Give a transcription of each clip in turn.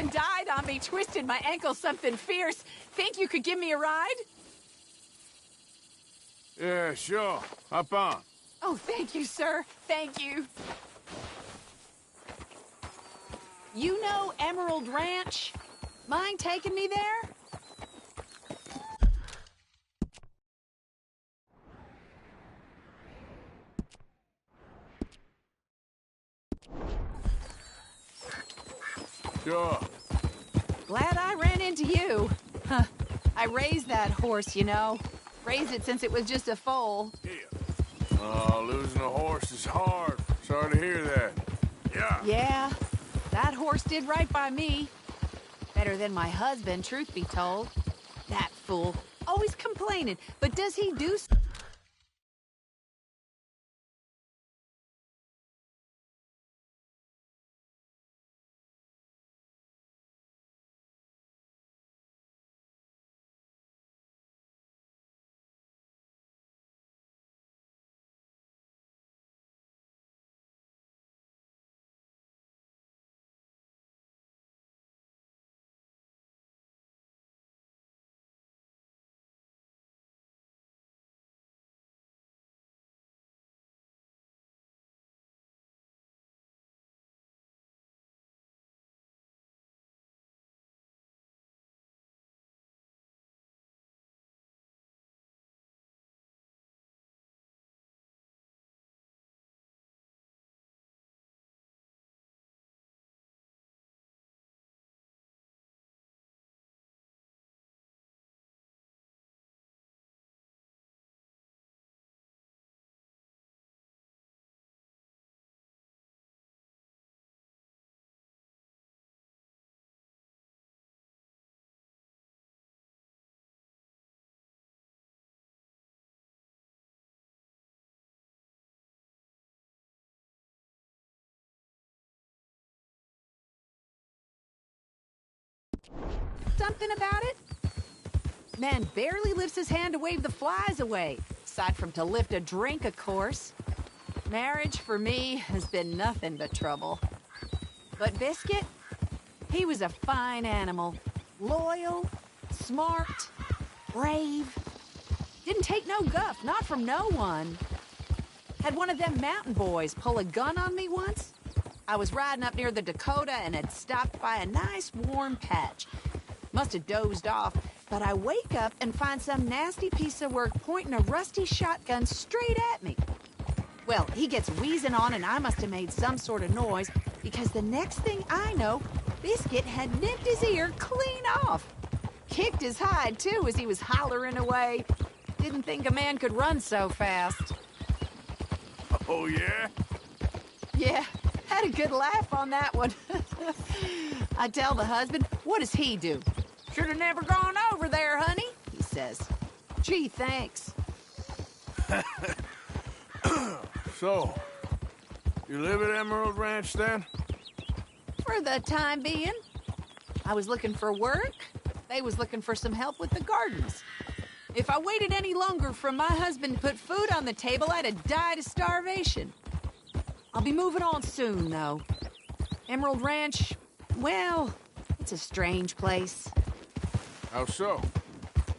and died on me, twisted my ankle something fierce. Think you could give me a ride? Yeah, sure. Hop on. Oh, thank you, sir. Thank you. You know Emerald Ranch? Mind taking me there? Sure. Glad I ran into you. Huh. I raised that horse, you know. Raised it since it was just a foal. Yeah. Oh, losing a horse is hard. Sorry to hear that. Yeah. Yeah, that horse did right by me. Better than my husband, truth be told. That fool. Always complaining, but does he do something about it? Man barely lifts his hand to wave the flies away. Aside from to lift a drink, of course. Marriage, for me, has been nothing but trouble. But Biscuit, he was a fine animal. Loyal, smart, brave. Didn't take no guff, not from no one. Had one of them mountain boys pull a gun on me once. I was riding up near the Dakota and had stopped by a nice warm patch. Must have dozed off, but I wake up and find some nasty piece of work pointing a rusty shotgun straight at me. Well, he gets wheezing on and I must have made some sort of noise, because the next thing I know, Biscuit had nipped his ear clean off. Kicked his hide, too, as he was hollering away. Didn't think a man could run so fast. Oh, yeah? Yeah, had a good laugh on that one. I tell the husband, what does he do? Should have never gone over there, honey, he says. Gee, thanks. So, you live at Emerald Ranch, then? For the time being. I was looking for work. They was looking for some help with the gardens. If I waited any longer for my husband to put food on the table, I'd have died of starvation. I'll be moving on soon, though. Emerald Ranch, well, it's a strange place. How so?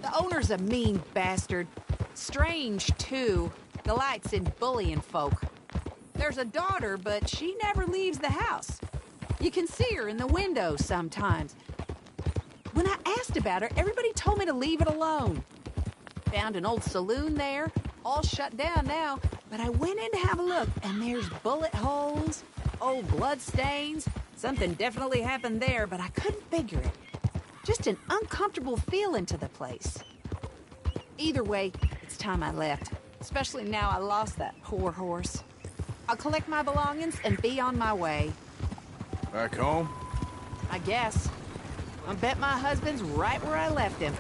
The owner's a mean bastard. Strange, too. Delights in bullying folk. There's a daughter, but she never leaves the house. You can see her in the window sometimes. When I asked about her, everybody told me to leave it alone. Found an old saloon there, all shut down now, but I went in to have a look, and there's bullet holes, old blood stains. Something definitely happened there, but I couldn't figure it. Just an uncomfortable feeling to the place. Either way, it's time I left, especially now I lost that poor horse. I'll collect my belongings and be on my way. Back home? I guess. I bet my husband's right where I left him,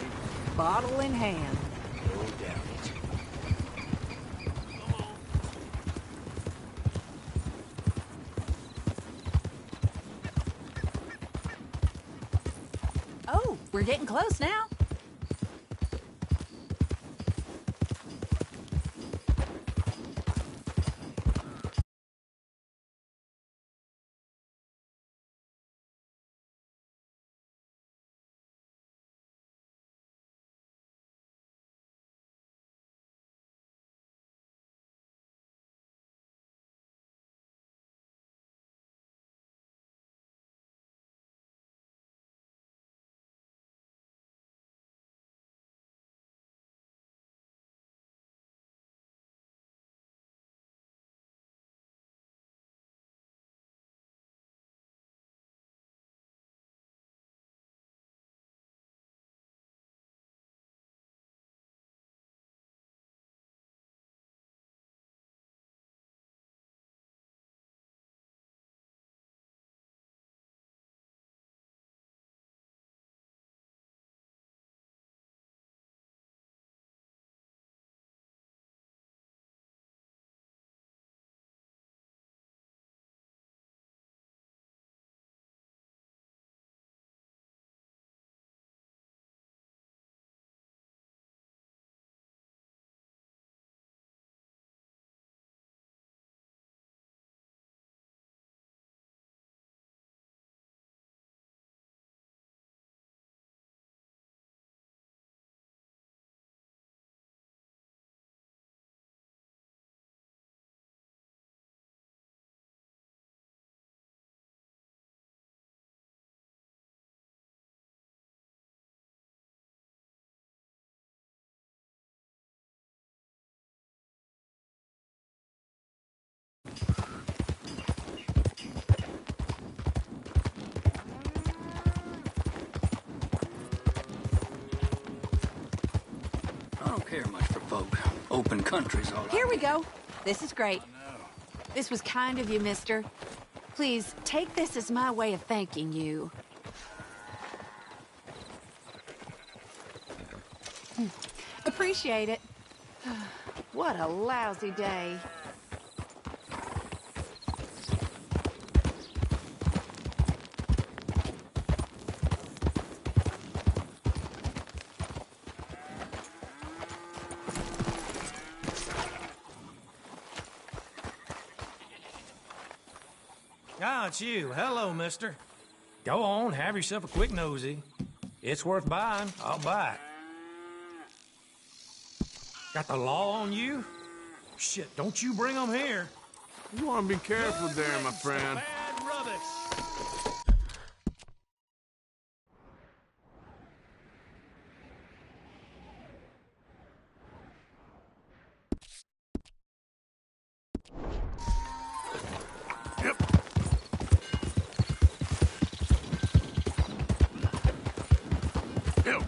bottle in hand. No doubt it. Oh, we're getting close now. don't care much for folk. Open country's all Here right. we go. This is great. This was kind of you, mister. Please, take this as my way of thanking you. Appreciate it. What a lousy day. Ah, it's you. Hello, mister. Go on, have yourself a quick nosy. It's worth buying. I'll buy it. Got the law on you? Shit, don't you bring them here. You want to be careful there, my friend. Bad rubbish. Yep. Yep.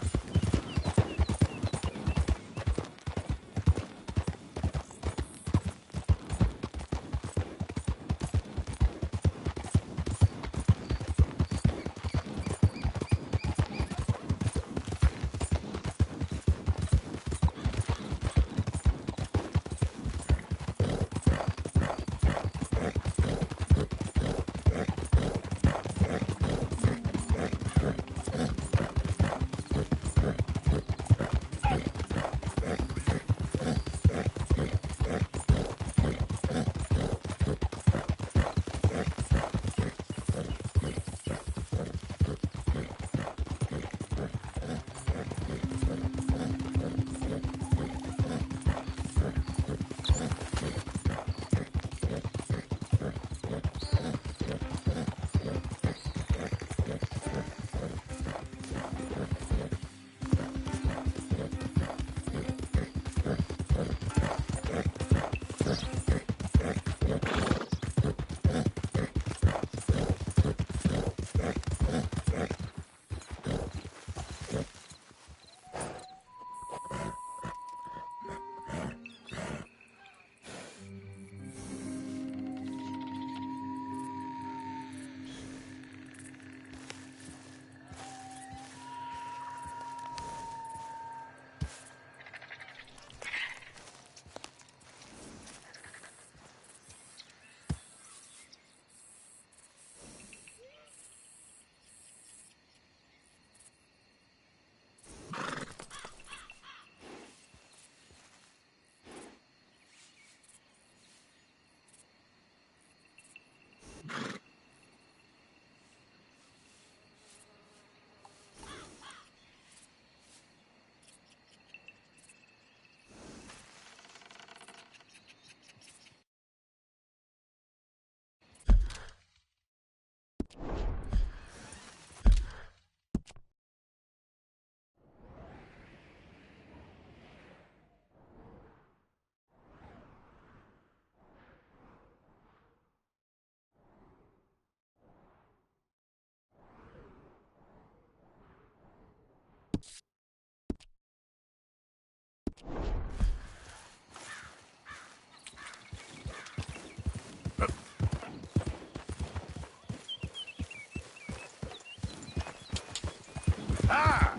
Ah!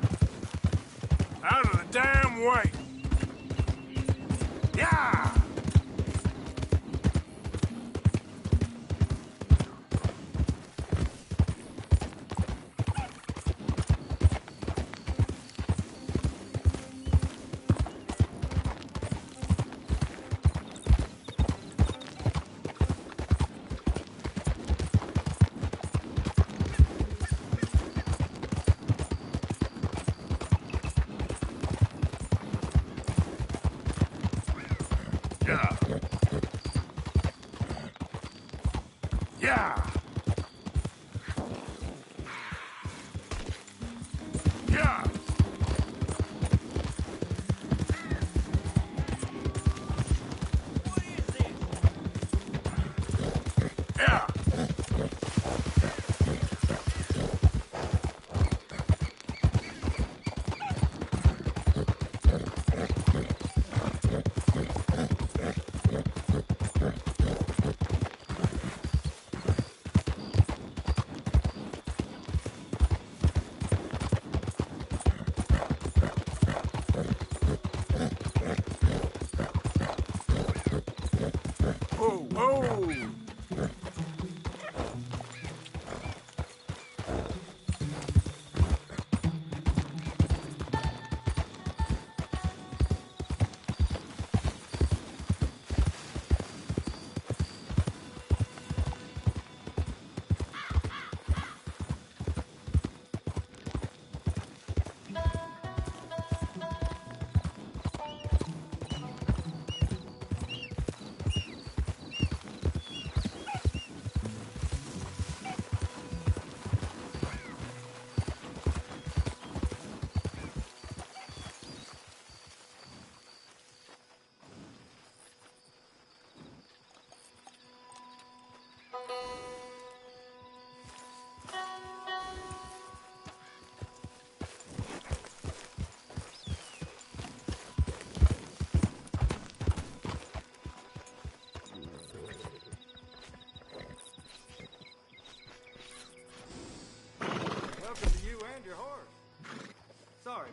Out of the damn way! Yeah! Yeah. Yeah. Yeah. Yeah.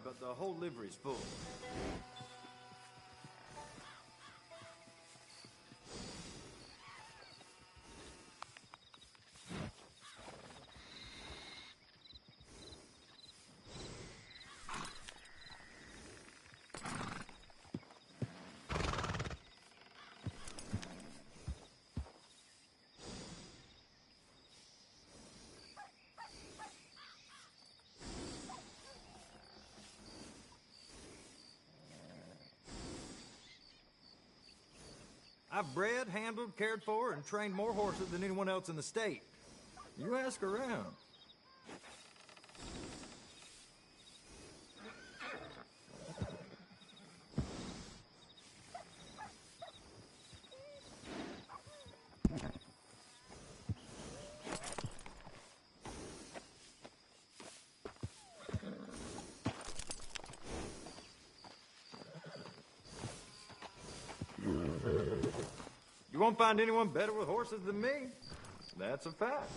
but the whole livery's full. I've bred, handled, cared for, and trained more horses than anyone else in the state. You ask around. You won't find anyone better with horses than me. That's a fact.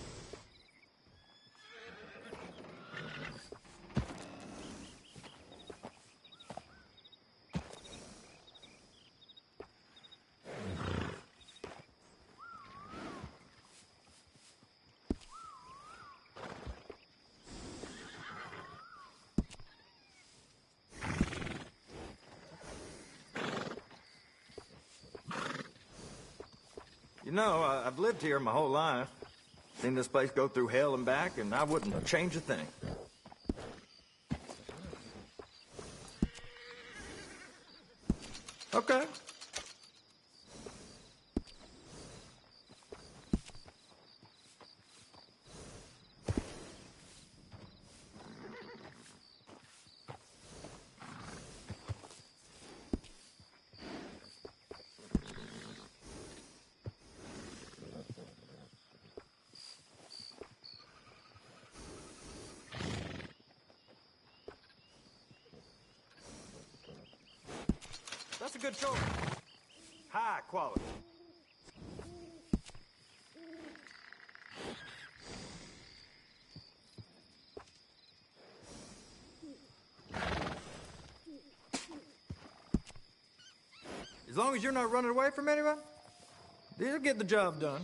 You know, I've lived here my whole life. Seen this place go through hell and back, and I wouldn't change a thing. Okay. That's a good choice. High quality. As long as you're not running away from anyone, they'll get the job done.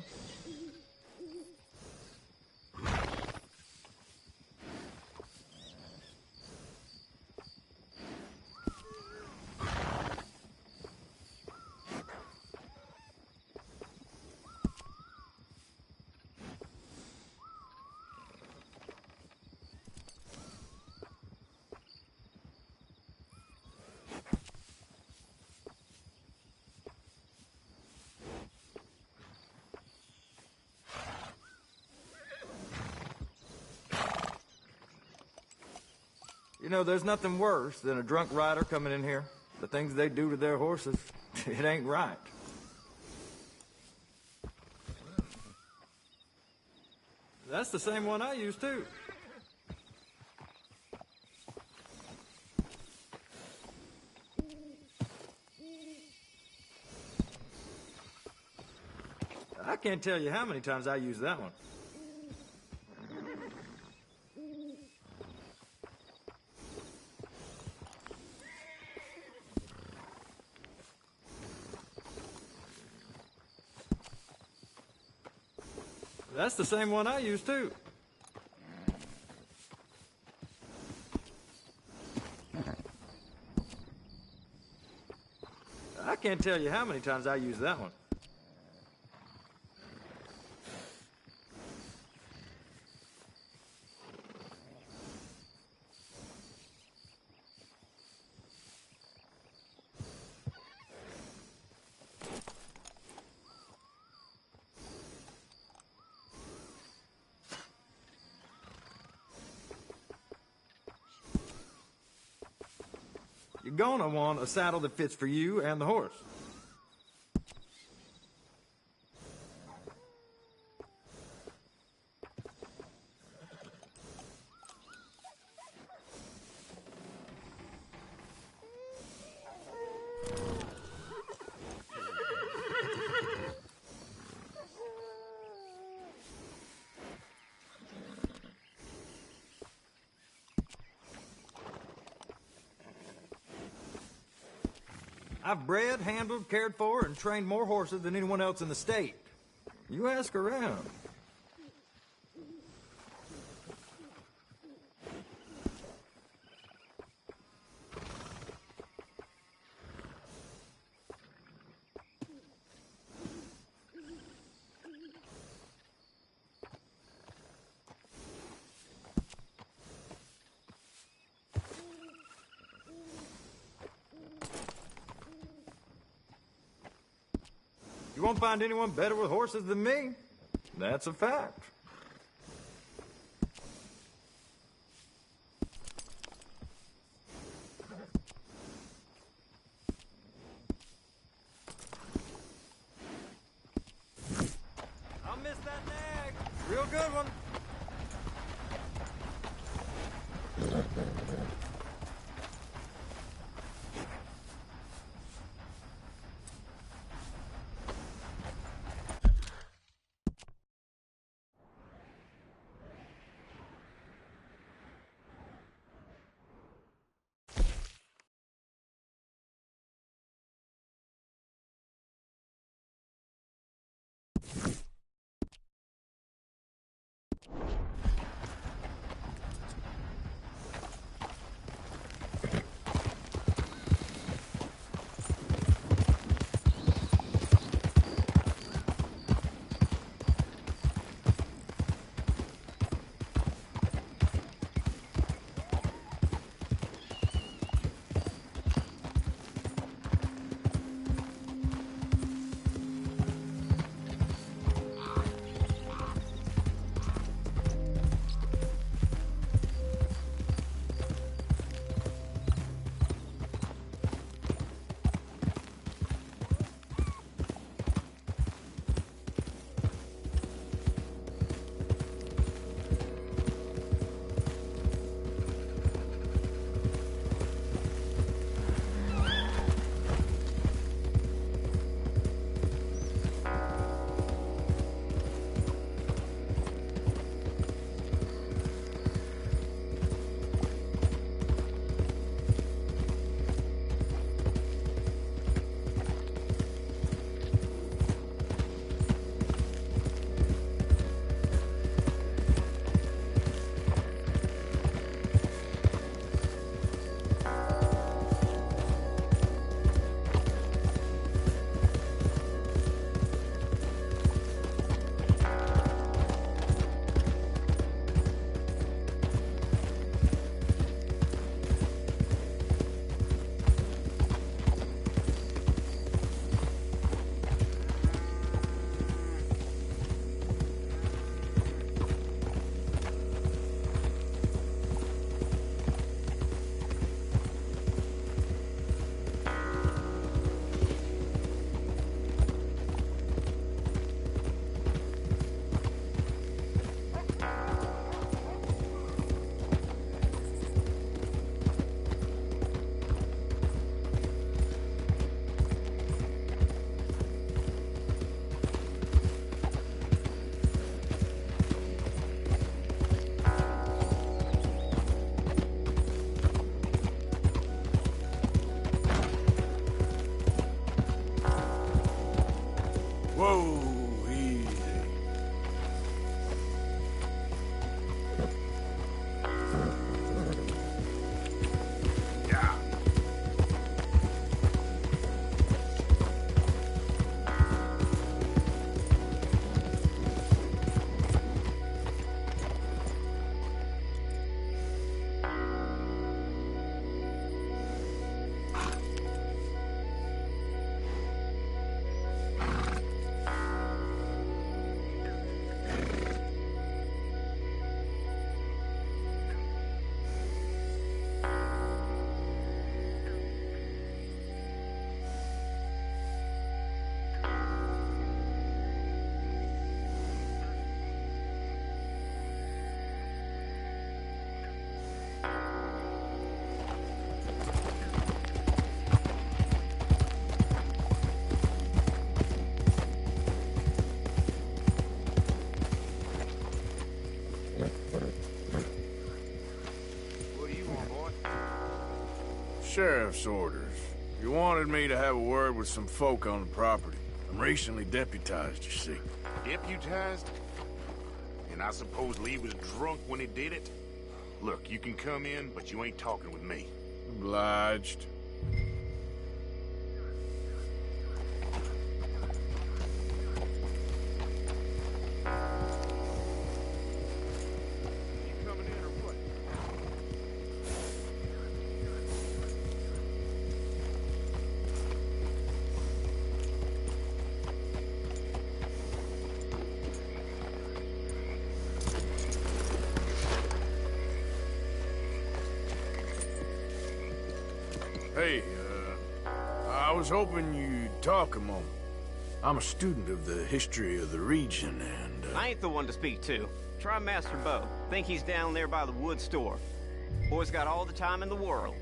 You know, there's nothing worse than a drunk rider coming in here. The things they do to their horses, it ain't right. That's the same one I use, too. I can't tell you how many times I use that one. That's the same one I use, too. I can't tell you how many times I use that one. You're gonna want a saddle that fits for you and the horse. I've bred, handled, cared for, and trained more horses than anyone else in the state. You ask around. You won't find anyone better with horses than me. That's a fact. I'll miss that nag. Real good one. Whoa, easy. Yeah. What do you want, boy? Sheriff's orders. You wanted me to have a word with some folk on the property. I'm recently deputized, you see. Deputized? And I suppose Lee was drunk when he did it? Look, you can come in, but you ain't talking with me. Obliged. You coming in or what? Hey, I was hoping you'd talk a moment. I'm a student of the history of the region, and, I ain't the one to speak to. Try Master Bo. Think he's down there by the wood store. Boy's got all the time in the world.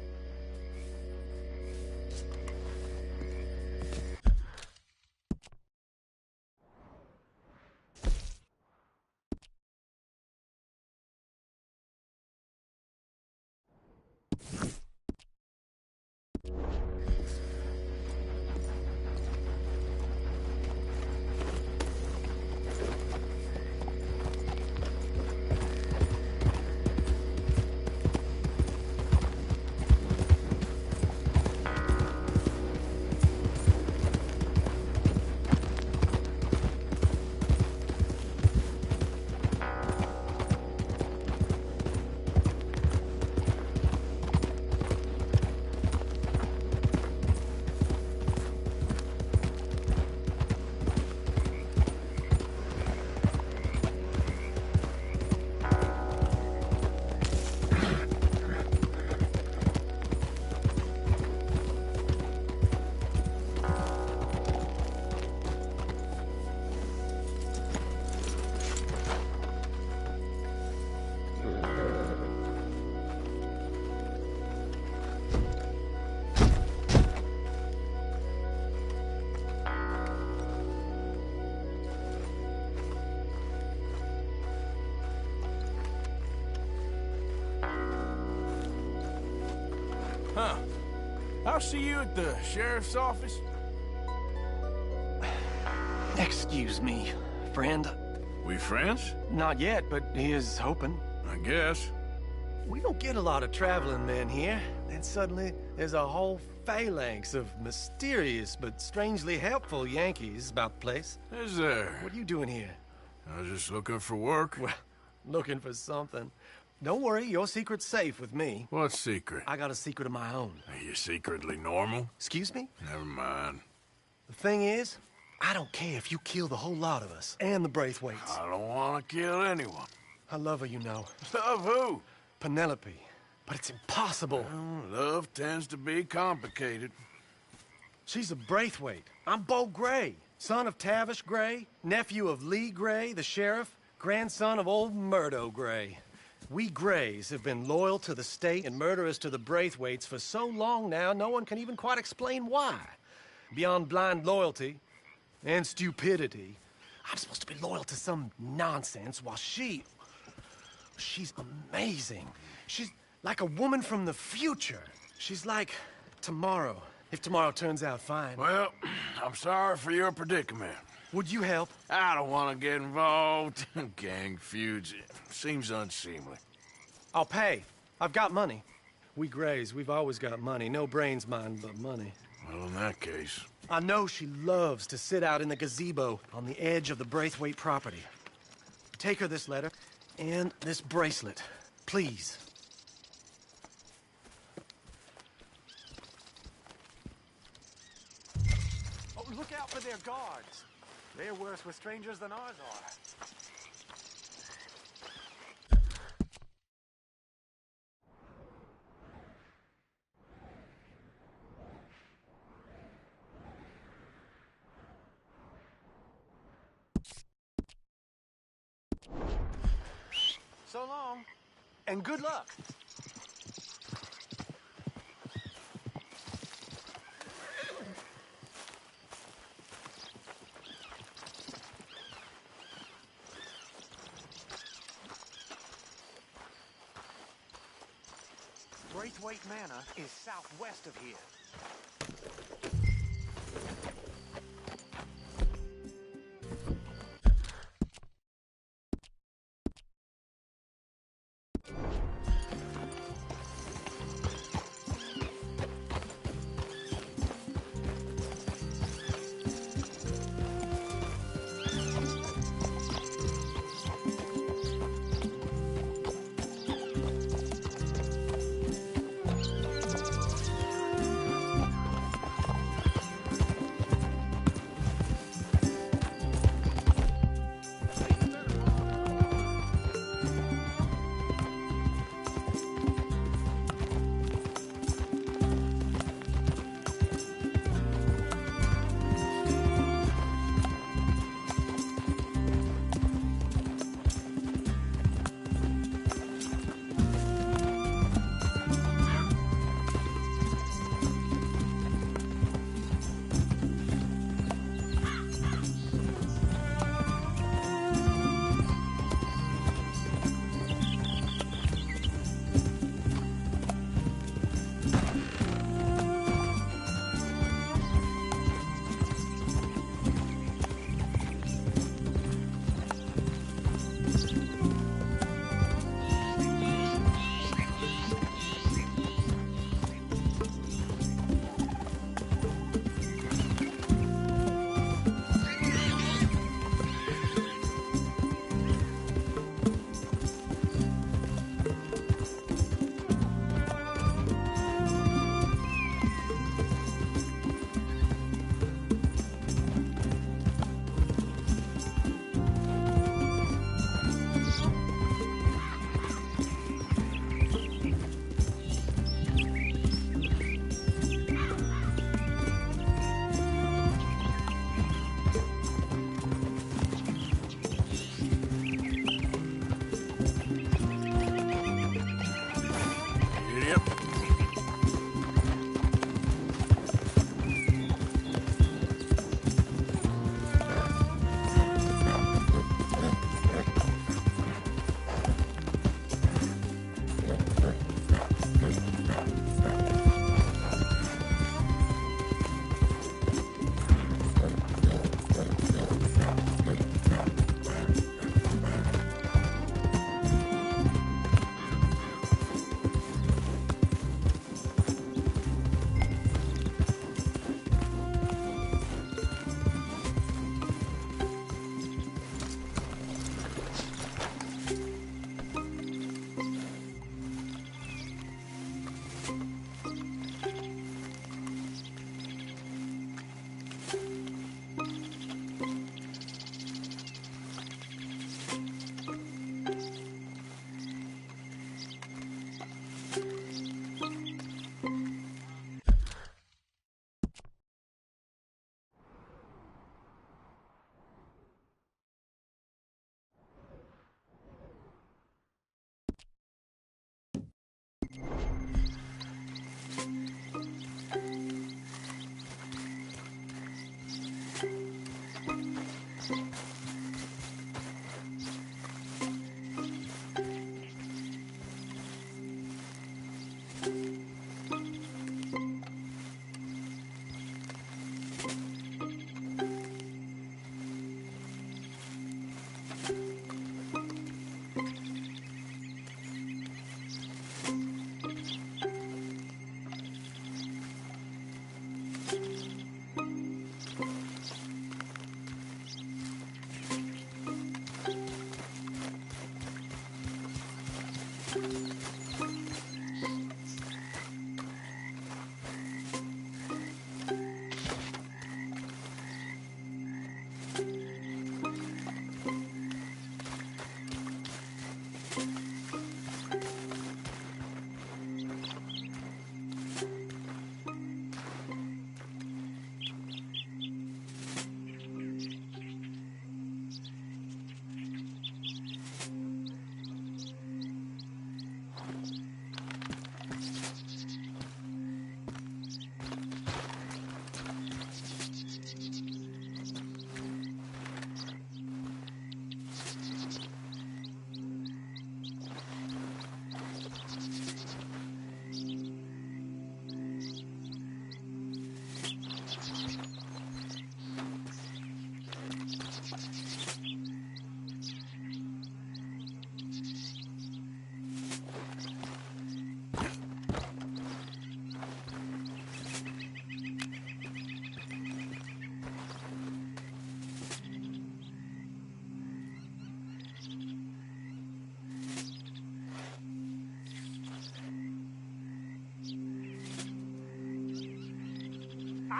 Huh. I'll see you at the sheriff's office. Excuse me, friend. We friends? Not yet, but he is hoping. I guess. We don't get a lot of traveling men here. Then suddenly, there's a whole phalanx of mysterious but strangely helpful Yankees about the place. Is there? What are you doing here? I was just looking for work. Well, looking for something. Don't worry, your secret's safe with me. What secret? I got a secret of my own. Are you secretly normal? Excuse me? Never mind. The thing is, I don't care if you kill the whole lot of us, and the Braithwaites. I don't want to kill anyone. I love her, you know. Love who? Penelope. But it's impossible. Well, love tends to be complicated. She's a Braithwaite. I'm Bo Gray, son of Tavish Gray, nephew of Lee Gray, the sheriff, grandson of old Murdo Gray. We Grays have been loyal to the state and murderous to the Braithwaites for so long now, no one can even quite explain why. Beyond blind loyalty and stupidity, I'm supposed to be loyal to some nonsense while she's amazing. She's like a woman from the future. She's like tomorrow, if tomorrow turns out fine. Well, I'm sorry for your predicament. Would you help? I don't want to get involved in gang feuds. It seems unseemly. I'll pay. I've got money. We Grays, we've always got money. No brains, mind, but money. Well, in that case... I know she loves to sit out in the gazebo on the edge of the Braithwaite property. Take her this letter and this bracelet, please. Oh, look out for their guards. They're worse with strangers than ours are. So long, and good luck. Braithwaite Manor is southwest of here.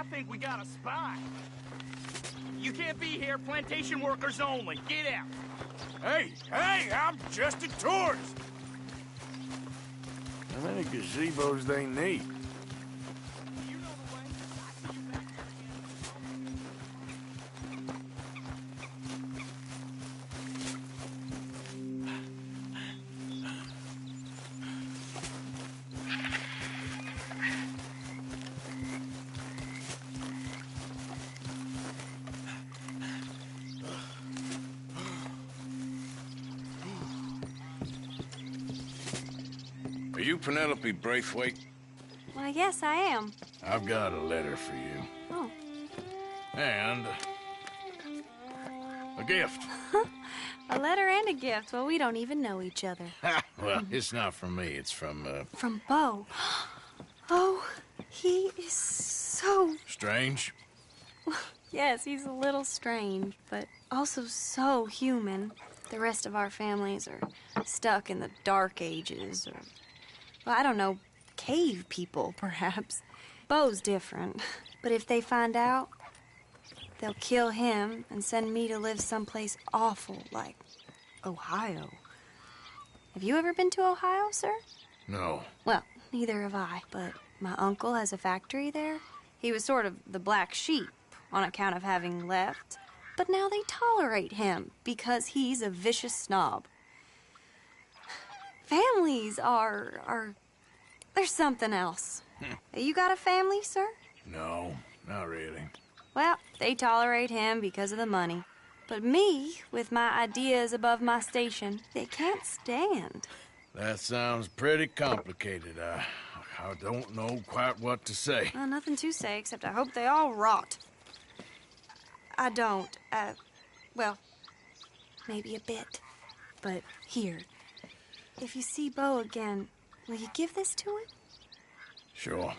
I think we got a spy. You can't be here. Plantation workers only. Get out. Hey, I'm just a tourist. How many gazebos they need? You know the way. I see you back Are you Penelope Braithwaite? Why, yes, I am. I've got a letter for you. Oh. And a gift. A letter and a gift. Well, we don't even know each other. Well, it's not from me. It's from, From Bo. Oh, he is so... Strange? Yes, he's a little strange, but also so human. The rest of our families are stuck in the Dark Ages, or... Well, I don't know, cave people, perhaps. Bo's different. But if they find out, they'll kill him and send me to live someplace awful like Ohio. Have you ever been to Ohio, sir? No. Well, neither have I, but my uncle has a factory there. He was sort of the black sheep on account of having left. But now they tolerate him because he's a vicious snob. Families are there's something else. You got a family, sir? No, not really. Well, they tolerate him because of the money. But me, with my ideas above my station, they can't stand. That sounds pretty complicated. I don't know quite what to say. Well, nothing to say, except I hope they all rot. I don't, well, maybe a bit. But here, if you see Bo again, will you give this to him? Sure.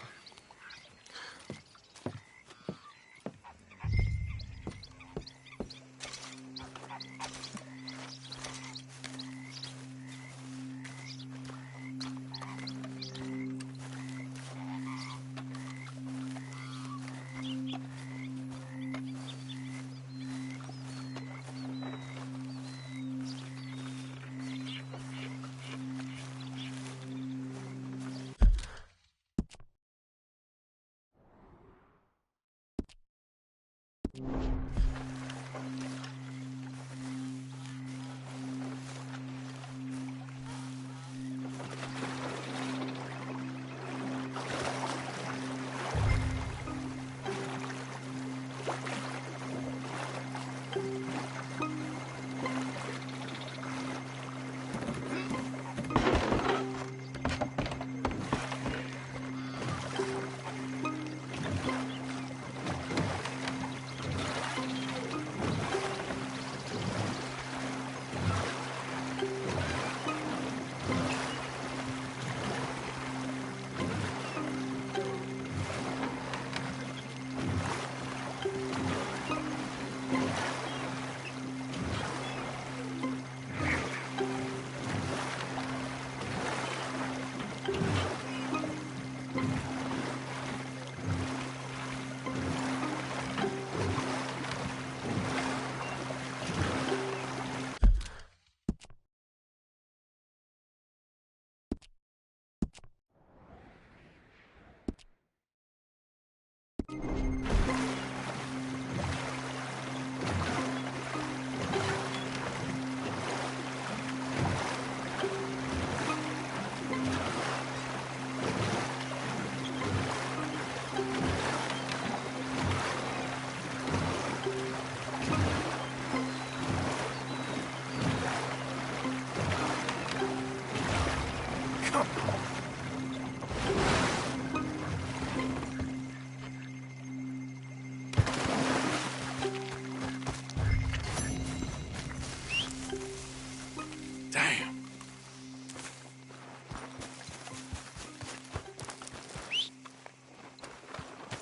Damn.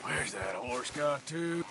Where's that horse got to?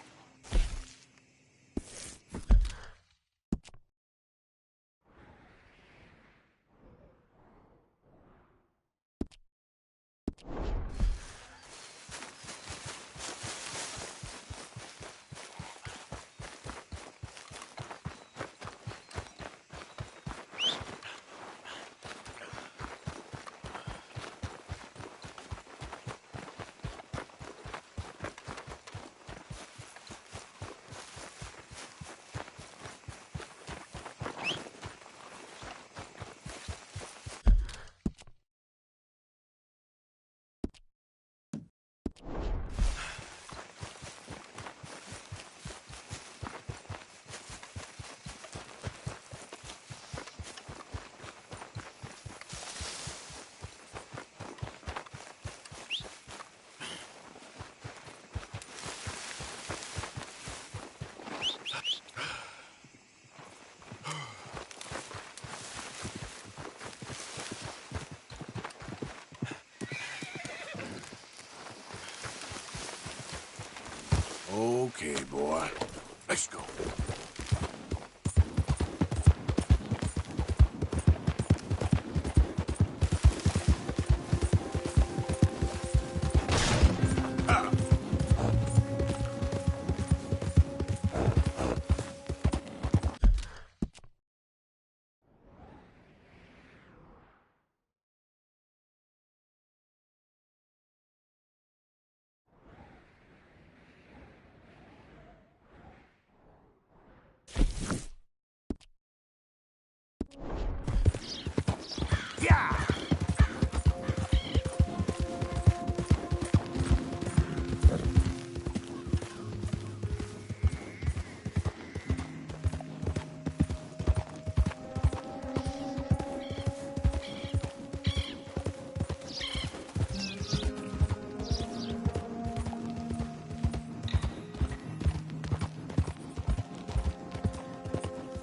Okay, boy. Let's go. Yeah!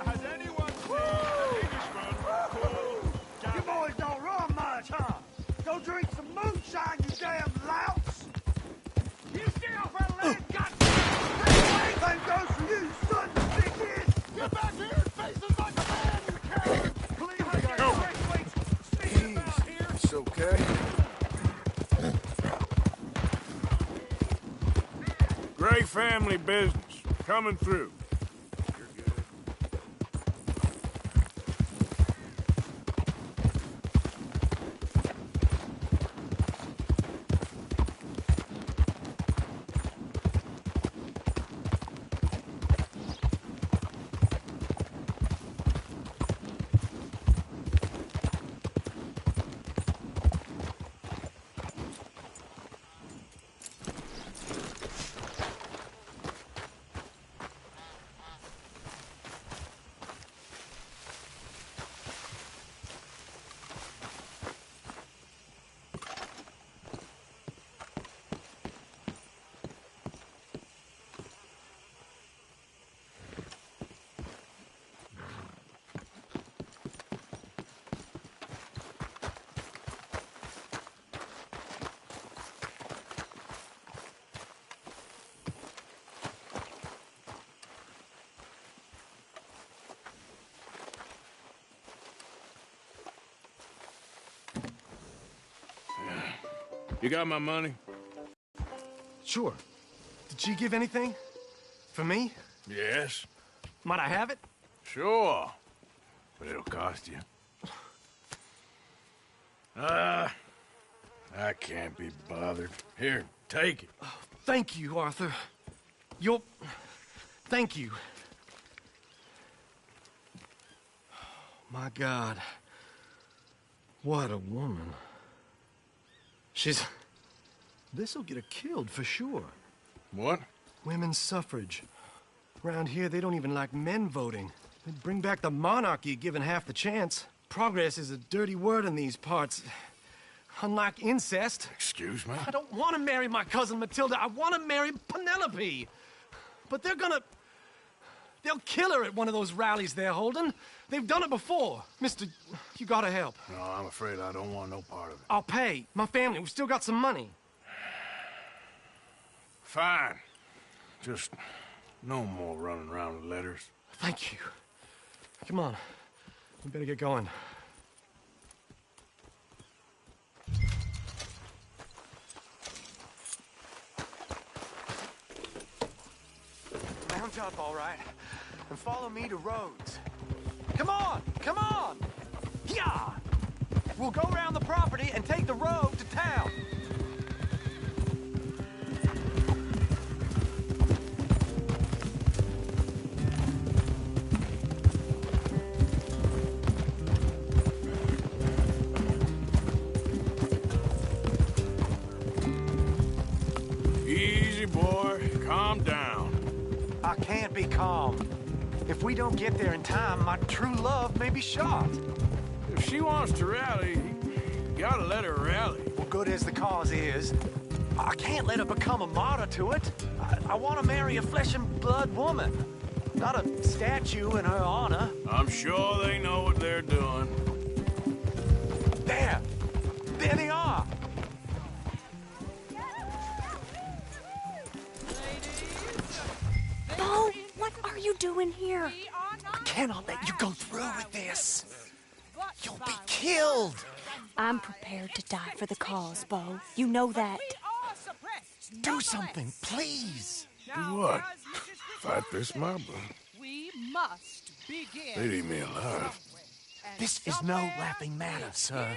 Has anyone seen an Englishman? You boys don't run much, huh? Go drink some moonshine, you damn louts! You stay off our land, Anything goes for you, son of a dickhead! Get back here and face us like a man, you coward! Please, sneaking about here. It's okay. Great family business. Coming through. You got my money? Sure. Did she give anything? For me? Yes. Might I have it? Sure. But it'll cost you. I can't be bothered. Here, take it. Oh, thank you, Arthur. Thank you. My God. What a woman. This'll get her killed for sure. What? Women's suffrage. Around here, they don't even like men voting. They'd bring back the monarchy given half the chance. Progress is a dirty word in these parts. Unlike incest. Excuse me? I don't want to marry my cousin Matilda. I want to marry Penelope. But they'll kill her at one of those rallies they're holding. They've done it before. Mister, you gotta help. No, I'm afraid I don't want no part of it. I'll pay. My family, we've still got some money. Fine. Just no more running around with letters. Thank you. Come on. We better get going. Mount up, all right, and follow me to Rhodes. Come on! Come on! Yeah! We'll go around the property and take the road to town. Easy, boy. Calm down. I can't be calm. If we don't get there in time, my true love may be shot. If she wants to rally, you gotta let her rally. Well, good as the cause is, I can't let her become a martyr to it. I want to marry a flesh and blood woman, not a statue in her honor. I'm sure they know what they're doing. There! There they are! cannot let you go through with this. You'll be killed. I'm prepared to die for the cause, Bo. You know that. Do something, please. Do what? Fight this mob? We must begin. They'd eat me alive. This is no laughing matter, sir.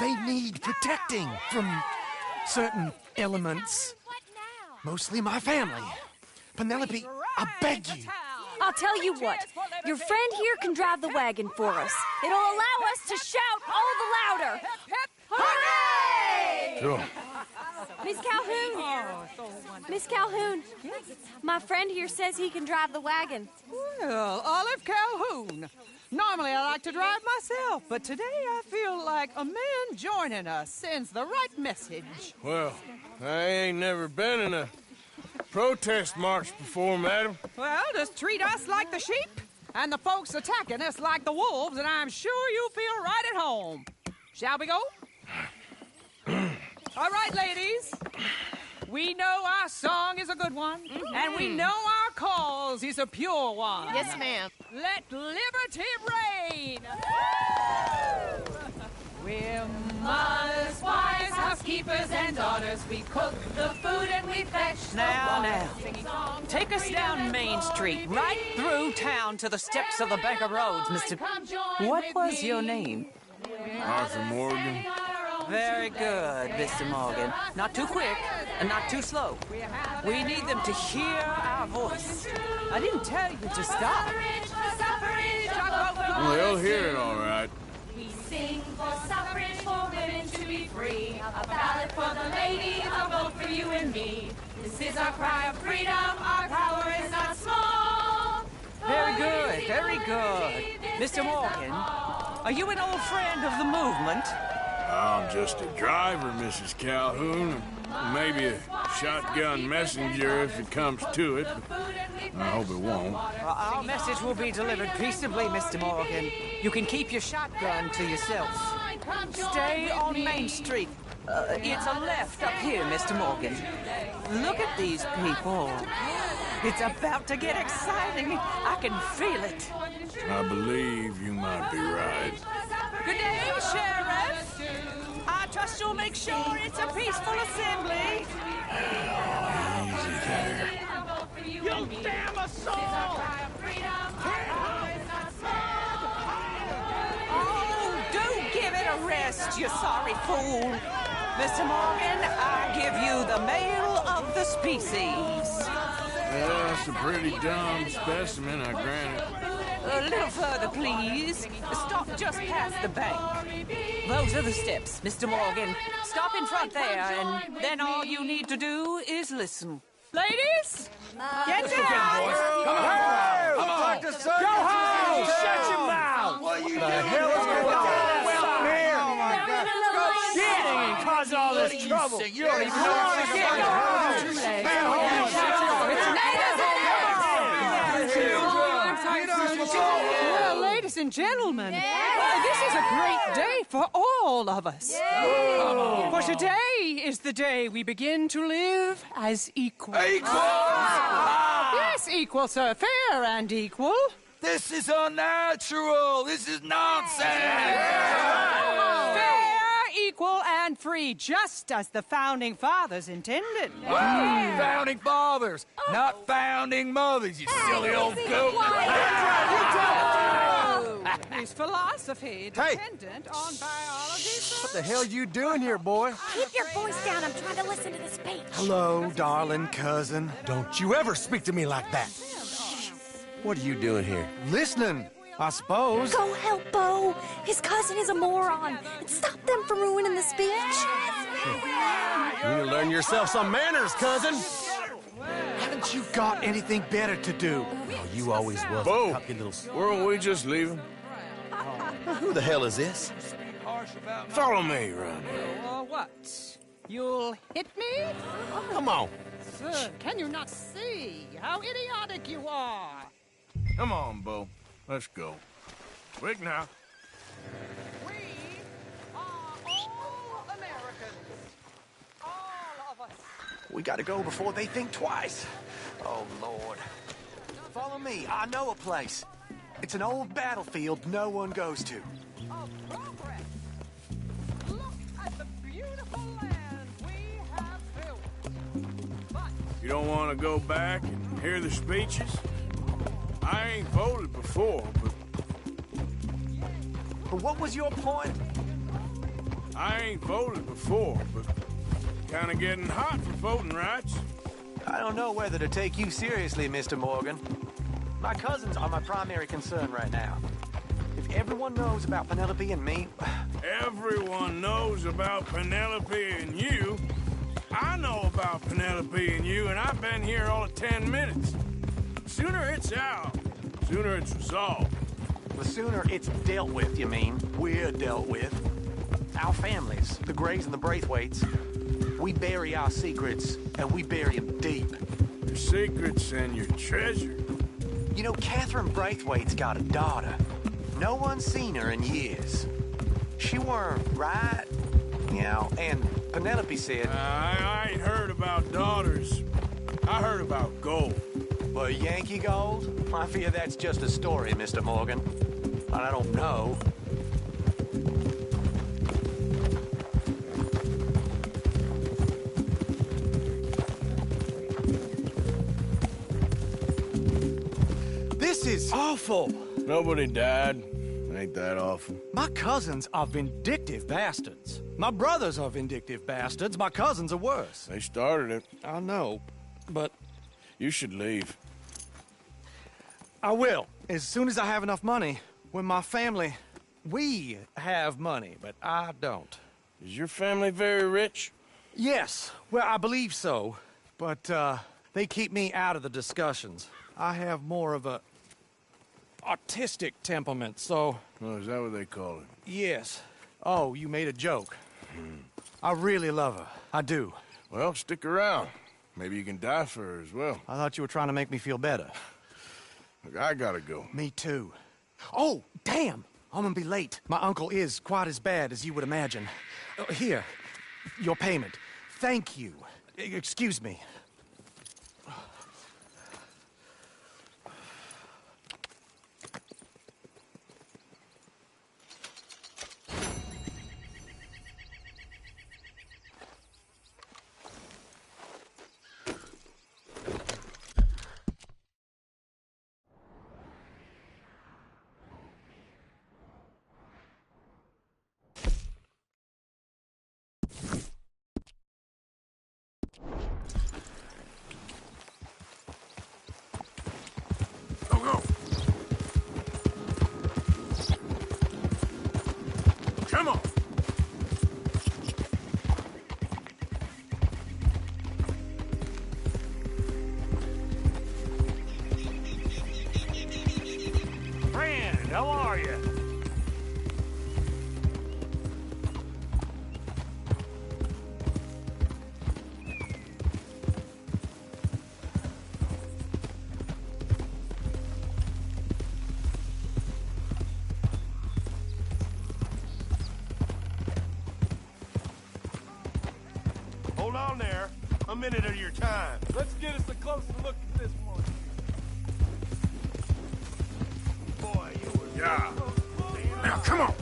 They need protecting from certain elements. Mostly my family. Penelope, I beg you. I'll tell you what. Your friend here can drive the wagon for us. It'll allow us to shout all the louder. Hooray! Sure. Miss Calhoun. Miss Calhoun. My friend here says he can drive the wagon. Well, Olive Calhoun. Normally I like to drive myself, but today I feel like a man joining us sends the right message. Well, I ain't never been in a protest march before, madam. Well, just treat us like the sheep, and the folks attacking us like the wolves, and I'm sure you'll feel right at home. Shall we go? All right, ladies. We know our song is a good one, and we know our cause is a pure one. Yes, ma'am. Let liberty reign! We're mothers, wives, housekeepers, and daughters. We cook the food and we fetch the water. Now. Take us down Main Street, right through town to the steps of the Bank of Roads, Mr. What was your name? Arthur Morgan. Very good, Mr. Morgan. Not too quick and not too slow. We need them to hear our voice. I didn't tell you to stop. Well, they'll hear it all right. We sing for suffrage, for women to be free. A ballot for the ladies, a vote for you and me. This is our cry of freedom, our power is not small. Very good, very good. Mr. Morgan, are you an old friend of the movement? I'm just a driver, Mrs. Calhoun. Maybe a shotgun messenger if it comes to it. I hope it won't. Well, our message will be delivered peaceably, Mr. Morgan. You can keep your shotgun to yourself. Stay on Main Street. It's a left up here, Mr. Morgan. Look at these people. It's about to get exciting. I can feel it. I believe you might be right. Good day, Sheriff. I trust you'll make sure it's a peaceful assembly. Easy there. You damn assault! Oh, do give it a rest, you sorry fool. Mr. Morgan, I give you the male of the species. Well, that's a pretty dumb specimen, I grant it. A little further, please. Stop just past the bank. Those are the steps, Mr. Morgan. Stop in front there, and then all you need to do is listen. Ladies, get down! Come on! Come on! Go home! Shut your mouth! What the hell is going on? Well, here! Oh, my God. Go shit! And cause all this trouble. You don't even know what to get. Go Well, ladies and gentlemen, this is a great day for all of us. For today is the day we begin to live as equals. Equal? Yes, equal, sir. Fair and equal. This is unnatural. This is nonsense. Fair, equal, and free, just as the Founding Fathers intended. Founding fathers, not founding mothers, you silly old goat. His philosophy dependent on biology. What the hell you doing here, boy? Keep your voice down. I'm trying to listen to the speech. Hello, darling cousin. Don't you ever speak to me like that. What are you doing here? Listening, I suppose. Go help Bo. His cousin is a moron. And stop them from ruining the speech. You need to learn yourself some manners, cousin. Haven't you got anything better to do? Oh, you always was. Bo, weren't we just leaving? Who the hell is this? Follow me around here. What? You'll hit me? Come on. Sir, can you not see how idiotic you are? Come on, Bo. Let's go. Quick now. We are all Americans. All of us. We gotta go before they think twice. Oh, Lord. Follow me. I know a place. It's an old battlefield no one goes to. Of progress. Look at the beautiful land we have built. You don't want to go back and hear the speeches? I ain't voted before, But what was your point? I ain't voted before, but kind of getting hot for voting rights. I don't know whether to take you seriously, Mr. Morgan. My cousins are my primary concern right now. If everyone knows about Penelope and me... Everyone knows about Penelope and you. I know about Penelope and you, and I've been here all of 10 minutes. Sooner it's out, sooner it's resolved. The sooner it's dealt with, you mean? We're dealt with. Our families, the Grays and the Braithwaites, we bury our secrets, and we bury them deep. Your secrets and your treasure. You know, Catherine Braithwaite's got a daughter. No one's seen her in years. She weren't right, you know, and Penelope said... I ain't heard about daughters. I heard about gold. Well, Yankee gold? I fear that's just a story, Mr. Morgan. But I don't know. This is awful. Nobody died. Ain't that awful? My cousins are vindictive bastards. My brothers are vindictive bastards. My cousins are worse. They started it. I know, but... You should leave. I will, as soon as I have enough money. When my family... We have money, but I don't. Is your family very rich? Yes, well, I believe so. But, they keep me out of the discussions. I have more of a... artistic temperament, so... Oh, is that what they call it? Yes. Oh, you made a joke. I really love her. I do. Well, stick around. Maybe you can die for her as well. I thought you were trying to make me feel better. Look, I gotta go. Me too. Oh, damn! I'm gonna be late. My uncle is quite as bad as you would imagine. Here, your payment. Thank you. Excuse me. Come on! Friend, how are you? Hold on there. A minute of your time. Let's get us a closer look at this one. Boy, you were... Yeah. Now, come on!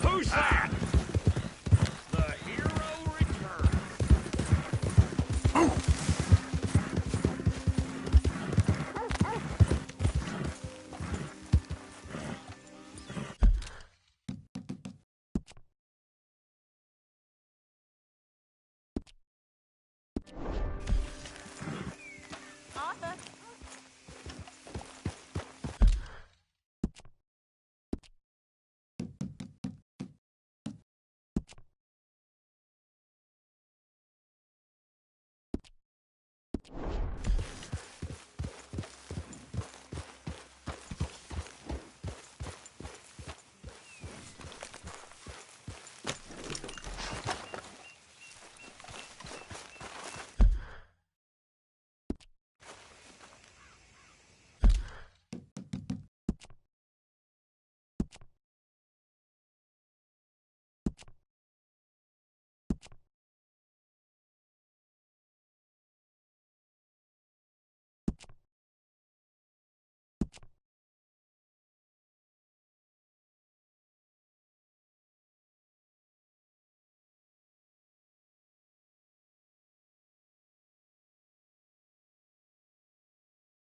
Who's that? The hero returns. Arthur.